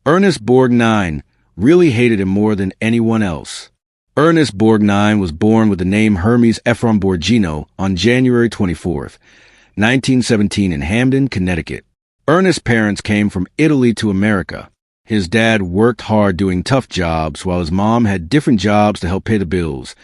Ernest Borgnine really hated him more than anyone else. Ernest Borgnine was born with the name Hermes Ephraim Borgino on January 24th, 1917 in Hamden, Connecticut. Ernest's parents came from Italy to America. His dad worked hard doing tough jobs while his mom had different jobs to help pay the bills,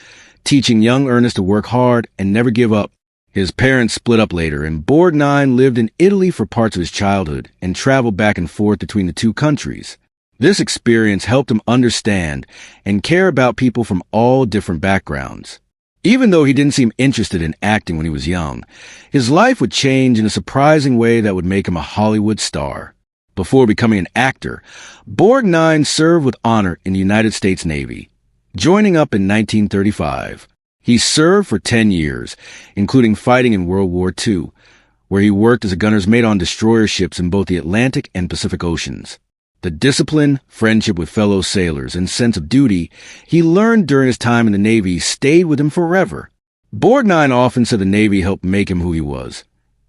teaching young Ernest to work hard and never give up. His parents split up later, and Borgnine lived in Italy for parts of his childhood and traveled back and forth between the two countries. This experience helped him understand and care about people from all different backgrounds. Even though he didn't seem interested in acting when he was young, his life would change in a surprising way that would make him a Hollywood star. Before becoming an actor, Borgnine served with honor in the United States Navy, joining up in 1935. He served for 10 years, including fighting in World War II, where he worked as a gunner's mate on destroyer ships in both the Atlantic and Pacific Oceans. The discipline, friendship with fellow sailors, and sense of duty he learned during his time in the Navy stayed with him forever. Borgnine often said the Navy helped make him who he was,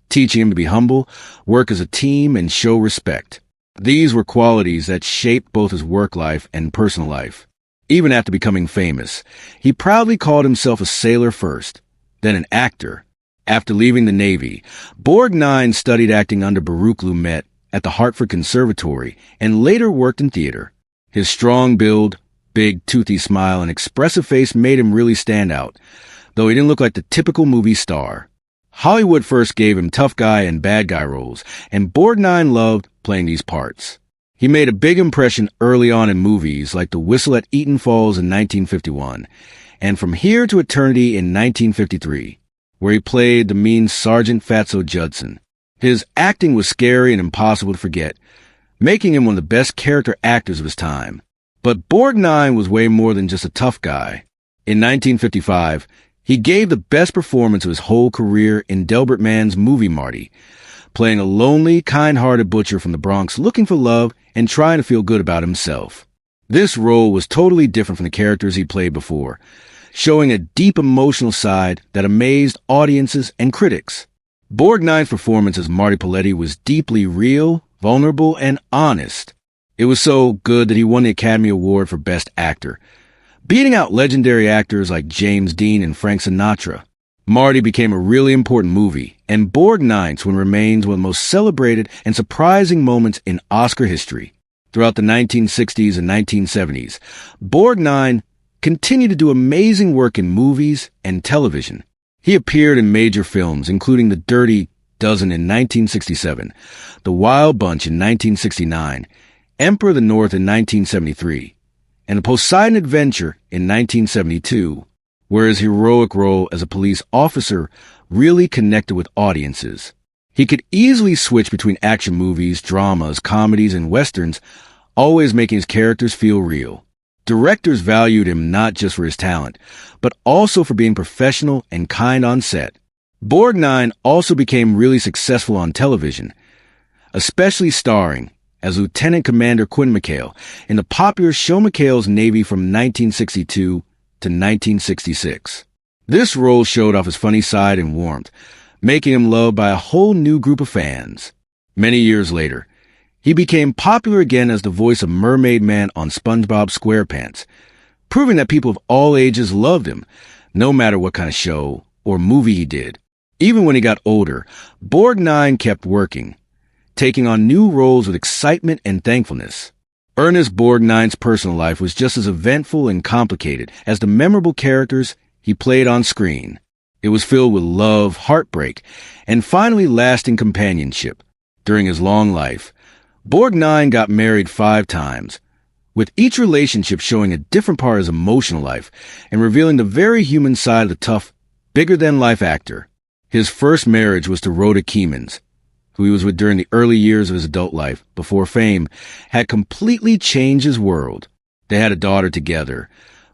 teaching him to be humble, work as a team, and show respect. These were qualities that shaped both his work life and personal life. Even after becoming famous, he proudly called himself a sailor first, then an actor. After leaving the Navy, Borgnine studied acting under Baruch Lumet at the Hartford Conservatory and later worked in theater. His strong build, big, toothy smile, and expressive face made him really stand out, though he didn't look like the typical movie star. Hollywood first gave him tough guy and bad guy roles, and Borgnine loved playing these parts. He made a big impression early on in movies like The Whistle at Eaton Falls in 1951, and From Here to Eternity in 1953, where he played the mean Sergeant Fatso Judson. His acting was scary and impossible to forget, making him one of the best character actors of his time. But Borgnine was way more than just a tough guy. In 1955, he gave the best performance of his whole career in Delbert Mann's movie Marty, playing a lonely, kind-hearted butcher from the Bronx looking for love and trying to feel good about himself. This role was totally different from the characters he played before, showing a deep emotional side that amazed audiences and critics. Borgnine's performance as Marty Poletti was deeply real, vulnerable, and honest. It was so good that he won the Academy Award for Best Actor, beating out legendary actors like James Dean and Frank Sinatra. Marty became a really important movie, and Borgnine's one remains one of the most celebrated and surprising moments in Oscar history. Throughout the 1960s and 1970s, Borgnine continued to do amazing work in movies and television. He appeared in major films, including The Dirty Dozen in 1967, The Wild Bunch in 1969, Emperor of the North in 1973, and The Poseidon Adventure in 1972, where his heroic role as a police officer really connected with audiences. He could easily switch between action movies, dramas, comedies, and westerns, always making his characters feel real. Directors valued him not just for his talent, but also for being professional and kind on set. Borgnine also became really successful on television, especially starring as Lieutenant Commander Quinn McHale in the popular show McHale's Navy from 1962 to 1966. This role showed off his funny side and warmth, making him loved by a whole new group of fans. Many years later, he became popular again as the voice of Mermaid Man on SpongeBob SquarePants, proving that people of all ages loved him, no matter what kind of show or movie he did. Even when he got older, Borgnine kept working, taking on new roles with excitement and thankfulness. Ernest Borgnine's personal life was just as eventful and complicated as the memorable characters he played on screen. It was filled with love, heartbreak, and finally lasting companionship. During his long life, Borgnine got married 5 times, with each relationship showing a different part of his emotional life and revealing the very human side of the tough, bigger-than-life actor. His first marriage was to Rhoda Keemans, who he was with during the early years of his adult life, before fame had completely changed his world. They had a daughter together,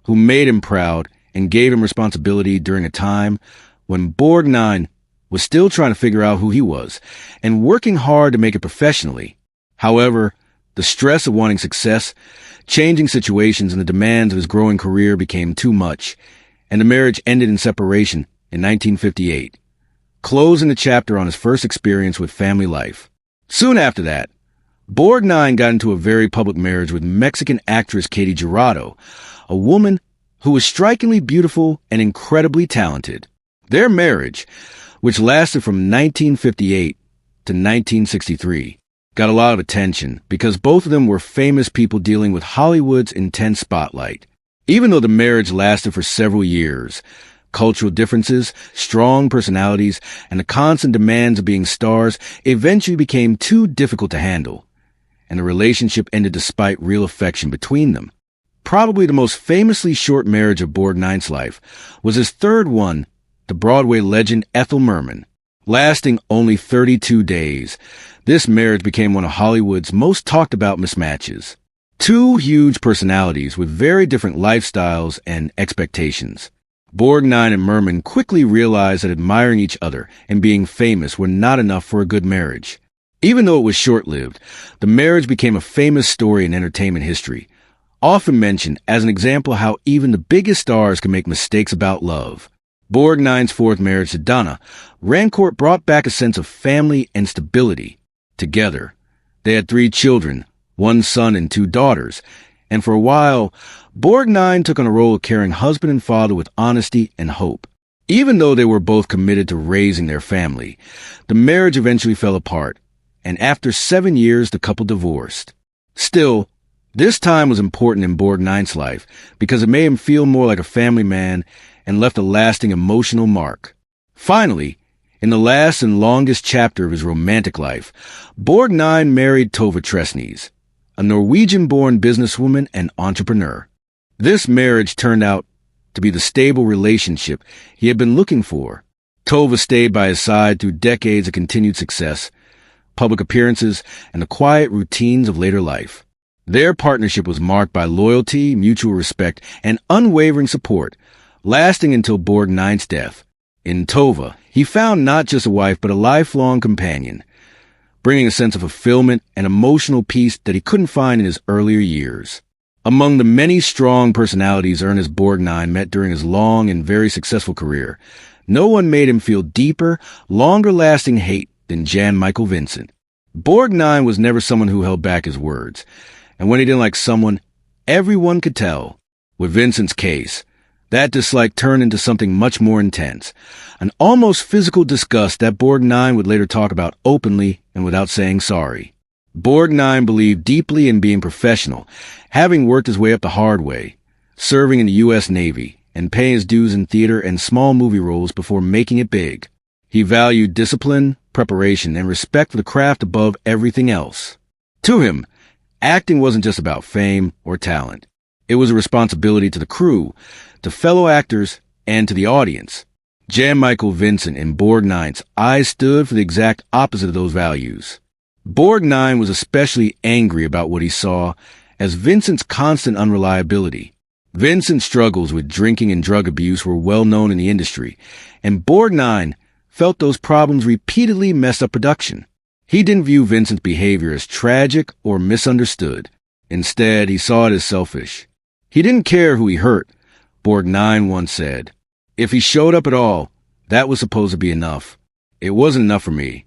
who made him proud and gave him responsibility during a time when Borgnine was still trying to figure out who he was and working hard to make it professionally. However, the stress of wanting success, changing situations, and the demands of his growing career became too much, and the marriage ended in separation in 1958. Closing the chapter on his first experience with family life. Soon after that, Borgnine got into a very public marriage with Mexican actress Katie Jurado, a woman who was strikingly beautiful and incredibly talented. Their marriage, which lasted from 1958 to 1963, got a lot of attention because both of them were famous people dealing with Hollywood's intense spotlight. Even though the marriage lasted for several years, cultural differences, strong personalities, and the constant demands of being stars eventually became too difficult to handle, and the relationship ended despite real affection between them. Probably the most famously short marriage of Borgnine's life was his third one to Broadway legend Ethel Merman. Lasting only 32 days, this marriage became one of Hollywood's most talked about mismatches. Two huge personalities with very different lifestyles and expectations. Borgnine and Merman quickly realized that admiring each other and being famous were not enough for a good marriage. Even though it was short-lived, the marriage became a famous story in entertainment history, often mentioned as an example of how even the biggest stars can make mistakes about love. Borgnine's fourth marriage to Donna Rancourt brought back a sense of family and stability. Together, they had 3 children, 1 son and 2 daughters, and for a while, Borgnine took on a role of caring husband and father with honesty and hope. Even though they were both committed to raising their family, the marriage eventually fell apart, and after 7 years, the couple divorced. Still, this time was important in Borgnine's life because it made him feel more like a family man and left a lasting emotional mark. Finally, in the last and longest chapter of his romantic life, Borgnine married Tove Tresnes, a Norwegian-born businesswoman and entrepreneur. This marriage turned out to be the stable relationship he had been looking for. Tove stayed by his side through decades of continued success, public appearances, and the quiet routines of later life. Their partnership was marked by loyalty, mutual respect, and unwavering support, lasting until Borgnine's death. In Tove, he found not just a wife but a lifelong companion, bringing a sense of fulfillment and emotional peace that he couldn't find in his earlier years. Among the many strong personalities Ernest Borgnine met during his long and very successful career, no one made him feel deeper, longer-lasting hate than Jan-Michael Vincent. Borgnine was never someone who held back his words, and when he didn't like someone, everyone could tell. With Vincent's case, that dislike turned into something much more intense, an almost physical disgust that Borgnine would later talk about openly and without saying sorry. Borgnine believed deeply in being professional, having worked his way up the hard way, serving in the U.S. Navy, and paying his dues in theater and small movie roles before making it big. He valued discipline, preparation, and respect for the craft above everything else. To him, acting wasn't just about fame or talent. It was a responsibility to the crew, to fellow actors, and to the audience. Jan-Michael Vincent in Borgnine's eyes stood for the exact opposite of those values. Borgnine was especially angry about what he saw as Vincent's constant unreliability. Vincent's struggles with drinking and drug abuse were well known in the industry, and Borgnine felt those problems repeatedly messed up production. He didn't view Vincent's behavior as tragic or misunderstood. Instead, he saw it as selfish. He didn't care who he hurt, Borgnine once said. If he showed up at all, that was supposed to be enough. It wasn't enough for me.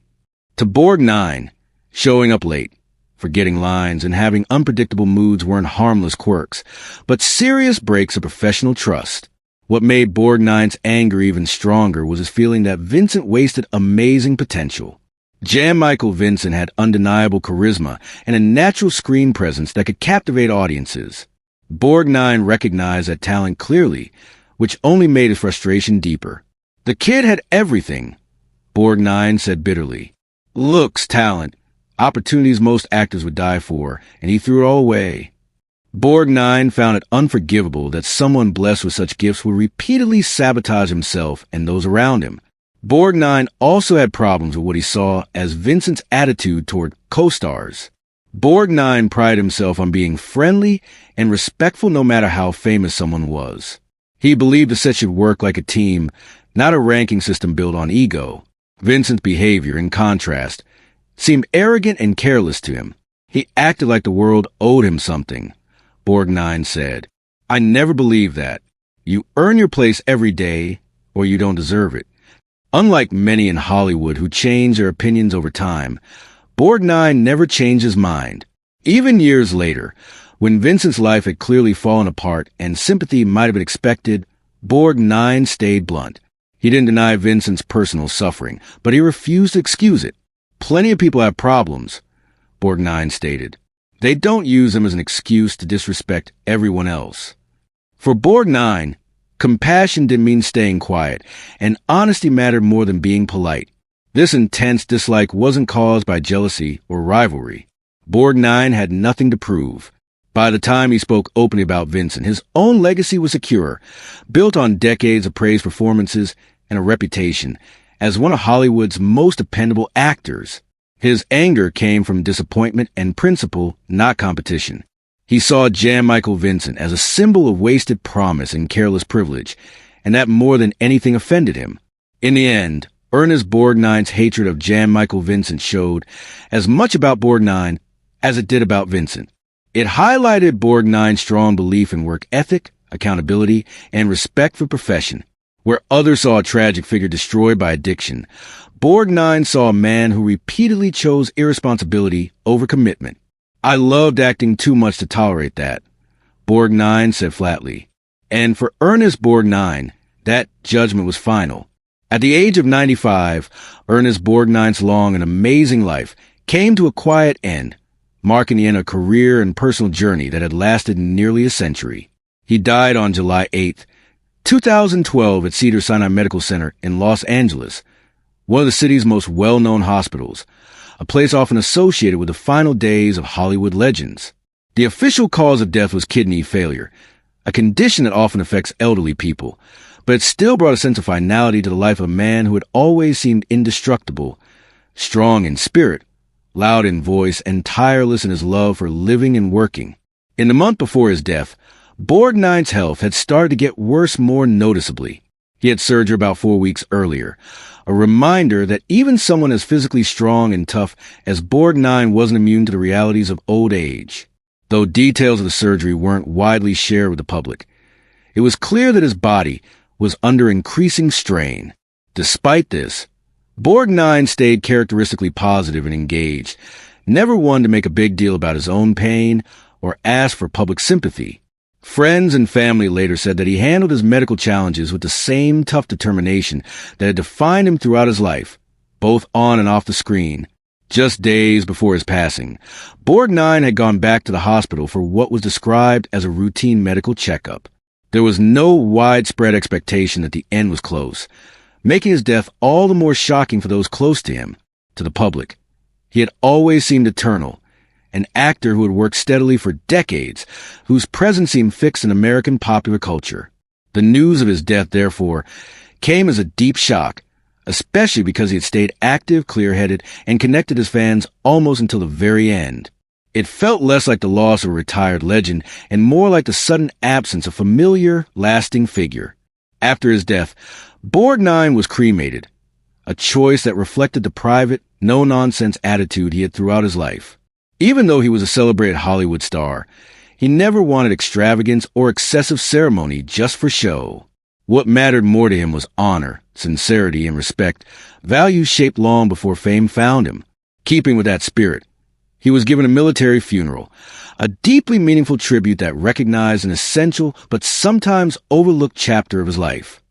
To Borgnine, showing up late, forgetting lines, and having unpredictable moods weren't harmless quirks, but serious breaks of professional trust. What made Borgnine's anger even stronger was his feeling that Vincent wasted amazing potential. Jan-Michael Vincent had undeniable charisma and a natural screen presence that could captivate audiences. Borgnine recognized that talent clearly, which only made his frustration deeper. The kid had everything, Borgnine said bitterly. Looks, talent, opportunities most actors would die for, and he threw it all away. Borgnine found it unforgivable that someone blessed with such gifts would repeatedly sabotage himself and those around him. Borgnine also had problems with what he saw as Vincent's attitude toward co-stars. Borgnine prided himself on being friendly and respectful no matter how famous someone was. He believed the set should work like a team, not a ranking system built on ego. Vincent's behavior, in contrast, seemed arrogant and careless to him. He acted like the world owed him something, Borgnine said. I never believed that. You earn your place every day, or you don't deserve it. Unlike many in Hollywood who change their opinions over time, Borgnine never changed his mind. Even years later, when Vincent's life had clearly fallen apart and sympathy might have been expected, Borgnine stayed blunt. He didn't deny Vincent's personal suffering, but he refused to excuse it. Plenty of people have problems, Borgnine stated. They don't use them as an excuse to disrespect everyone else. For Borgnine, compassion didn't mean staying quiet, and honesty mattered more than being polite. This intense dislike wasn't caused by jealousy or rivalry. Borgnine had nothing to prove. By the time he spoke openly about Vincent, his own legacy was secure, built on decades of praised performances and a reputation as one of Hollywood's most dependable actors. His anger came from disappointment and principle, not competition. He saw Jan-Michael Vincent as a symbol of wasted promise and careless privilege, and that more than anything offended him. In the end, Ernest Borgnine's hatred of Jan-Michael Vincent showed as much about Borgnine as it did about Vincent. It highlighted Borgnine's strong belief in work ethic, accountability, and respect for profession. Where others saw a tragic figure destroyed by addiction, Borgnine saw a man who repeatedly chose irresponsibility over commitment. "I loved acting too much to tolerate that," Borgnine said flatly. And for Ernest Borgnine, that judgment was final. At the age of 95, Ernest Borgnine's long and amazing life came to a quiet end, marking the end of a career and personal journey that had lasted nearly a century. He died on July 8, 2012 at Cedars-Sinai Medical Center in Los Angeles, one of the city's most well-known hospitals, a place often associated with the final days of Hollywood legends. The official cause of death was kidney failure, a condition that often affects elderly people, but it still brought a sense of finality to the life of a man who had always seemed indestructible, strong in spirit, loud in voice, and tireless in his love for living and working. In the month before his death, Borgnine's health had started to get worse more noticeably. He had surgery about 4 weeks earlier, a reminder that even someone as physically strong and tough as Borgnine wasn't immune to the realities of old age. Though details of the surgery weren't widely shared with the public, it was clear that his body was under increasing strain. Despite this, Borgnine stayed characteristically positive and engaged, never one to make a big deal about his own pain or ask for public sympathy. Friends and family later said that he handled his medical challenges with the same tough determination that had defined him throughout his life, both on and off the screen. Just days before his passing, Borgnine had gone back to the hospital for what was described as a routine medical checkup. There was no widespread expectation that the end was close, making his death all the more shocking for those close to him, to the public. He had always seemed eternal, an actor who had worked steadily for decades, whose presence seemed fixed in American popular culture. The news of his death, therefore, came as a deep shock, especially because he had stayed active, clear-headed, and connected his fans almost until the very end. It felt less like the loss of a retired legend and more like the sudden absence of a familiar, lasting figure. After his death, Borgnine was cremated, a choice that reflected the private, no-nonsense attitude he had throughout his life. Even though he was a celebrated Hollywood star, he never wanted extravagance or excessive ceremony just for show. What mattered more to him was honor, sincerity, and respect, values shaped long before fame found him. Keeping with that spirit, he was given a military funeral, a deeply meaningful tribute that recognized an essential but sometimes overlooked chapter of his life.